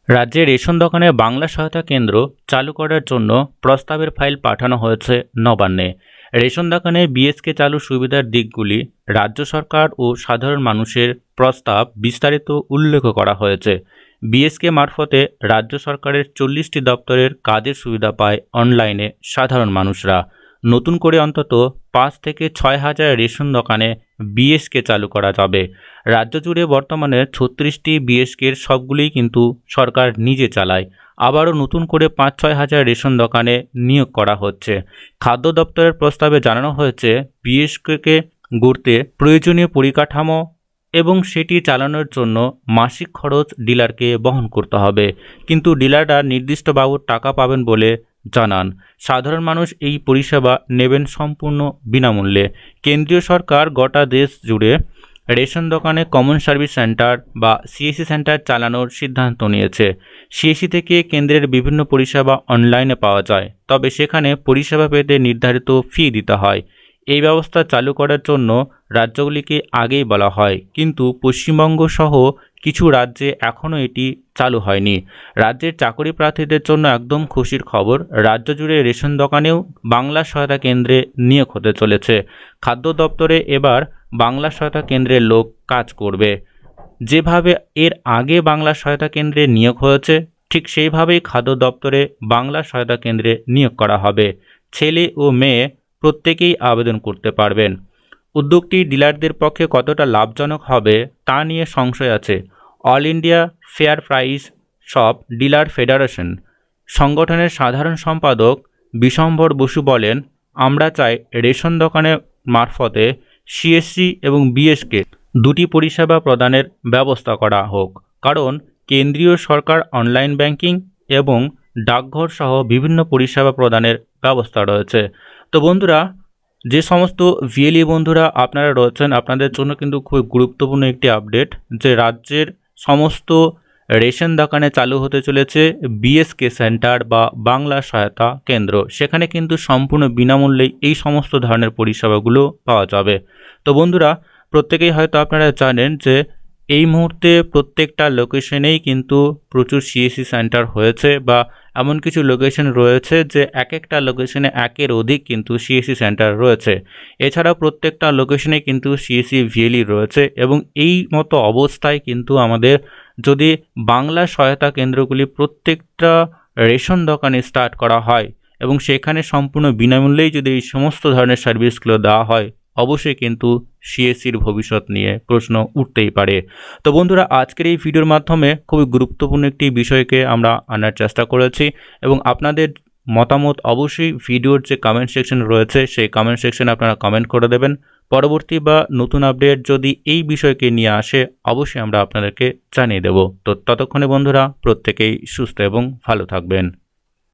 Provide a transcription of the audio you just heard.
রাজ্যে রেশন দোকানে বাংলা সহায়তা কেন্দ্র চালু করার জন্য প্রস্তাবের ফাইল পাঠানো হয়েছে নবান্নে। রেশন দোকানে বিএসকে চালু সুবিধার দিকগুলি রাজ্য সরকার ও সাধারণ মানুষের প্রস্তাব বিস্তারিত উল্লেখ করা হয়েছে। বিএসকে মারফতে রাজ্য সরকারের 40টি দপ্তরের কাজের সুবিধা পায় অনলাইনে সাধারণ মানুষরা। নতুন করে অন্তত 5 থেকে 6 হাজার রেশন দোকানে বিএসকে চালু করা যাবে। রাজ্য জুড়ে বর্তমানে 36টি বিএসকের সবগুলিই কিন্তু সরকার নিজে চালায়। আবারও নতুন করে 5-6 হাজার রেশন দোকানে নিয়োগ করা হচ্ছে। খাদ্য দপ্তরের প্রস্তাবে জানানো হয়েছে বিএসকে গড়তে প্রয়োজনীয় পরিকাঠামো এবং সেটি চালানোর জন্য মাসিক খরচ ডিলারকে বহন করতে হবে, কিন্তু ডিলাররা নির্দিষ্ট বাবদ টাকা পাবেন বলে জানান। সাধারণ মানুষ এই পরিষেবা নেবেন সম্পূর্ণ বিনামূল্যে। কেন্দ্রীয় সরকার গোটা দেশ জুড়ে রেশন দোকানে কমন সার্ভিস সেন্টার বা সিএসসি সেন্টার চালানোর সিদ্ধান্ত নিয়েছে। সিএসসি থেকে কেন্দ্রের বিভিন্ন পরিষেবা অনলাইনে পাওয়া যায়, তবে সেখানে পরিষেবা পেতে নির্ধারিত ফি দিতে হয়। এই ব্যবস্থা চালু করার জন্য রাজ্যগুলিকে আগেই বলা হয়, কিন্তু পশ্চিমবঙ্গ সহ কিছু রাজ্যে এখনও এটি চালু হয়নি। রাজ্যের চাকরি প্রার্থীদের জন্য একদম খুশির খবর, রাজ্য জুড়ে রেশন দোকানেও বাংলা সহায়তা কেন্দ্রে নিয়োগ হতে চলেছে। খাদ্য দপ্তরে এবার বাংলা সহায়তা কেন্দ্রের লোক কাজ করবে। যেভাবে এর আগে বাংলা সহায়তা কেন্দ্রে নিয়োগ হয়েছে, ঠিক সেইভাবেই খাদ্য দপ্তরে বাংলা সহায়তা কেন্দ্রে নিয়োগ করা হবে। ছেলে ও মেয়ে প্রত্যেকেই আবেদন করতে পারবেন। উদ্যোগটি ডিলারদের পক্ষে কতটা লাভজনক হবে তা নিয়ে সংশয় আছে। All India fair price shop dealer federation সংগঠনের সাধারণ সম্পাদক বিশম্বর বসু বলেন, আমরা চাই রেশন দোকানের মারফতে সিএসসি এবং বিএসকে দুটি পরিষেবা প্রদানের ব্যবস্থা করা হোক, কারণ কেন্দ্রীয় সরকার অনলাইন ব্যাংকিং এবং ডাকঘর সহ বিভিন্ন পরিষেবা প্রদানের ব্যবস্থা রয়েছে। তো বন্ধুরা, যে সমস্ত ভিএলই বন্ধুরা আপনারা রয়েছেন, আপনাদের জন্য কিন্তু খুব গুরুত্বপূর্ণ একটি আপডেট যে রাজ্যের সমস্ত রেশন দোকানে চালু হতে চলেছে বিএসকে সেন্টার বা বাংলা সহায়তা কেন্দ্র। সেখানে কিন্তু সম্পূর্ণ বিনামূল্যেই এই সমস্ত ধরনের পরিষেবাগুলো পাওয়া যাবে। তো বন্ধুরা, প্রত্যেকেই হয়তো আপনারা জানেন যে এই মুহূর্তে প্রত্যেকটা লোকেশনেই কিন্তু প্রচুর সিএসসি সেন্টার হয়েছে, বা এমন কিছু লোকেশন রয়েছে যে এক একটা লোকেশনে একের অধিক কিন্তু সিএসসি সেন্টার রয়েছে। এছাড়াও প্রত্যেকটা লোকেশনে কিন্তু সিএসসি ভিএলই রয়েছে, এবং এই মতো অবস্থায় কিন্তু আমাদের যদি বাংলা সহায়তা কেন্দ্রগুলি প্রত্যেকটা রেশন দোকানে স্টার্ট করা হয় এবং সেখানে সম্পূর্ণ বিনামূল্যেই যদি এই সমস্ত ধরনের সার্ভিসগুলো দেওয়া হয়, অবশ্যই কিন্তু সিএসসির ভবিষ্যৎ নিয়ে প্রশ্ন উঠতেই পারে। তো বন্ধুরা, আজকের এই ভিডিওর মাধ্যমে খুবই গুরুত্বপূর্ণ একটি বিষয়কে আমরা আনার চেষ্টা করেছি, এবং আপনাদের মতামত অবশ্যই ভিডিওর যে কমেন্ট সেকশন রয়েছে সেই কমেন্ট সেকশনে আপনারা কমেন্ট করে দেবেন। পরবর্তী বা নতুন আপডেট যদি এই বিষয়কে নিয়ে আসে, অবশ্যই আমরা আপনাদেরকে জানিয়ে দেব। তো ততক্ষণে বন্ধুরা, প্রত্যেকেই সুস্থ এবং ভালো থাকবেন।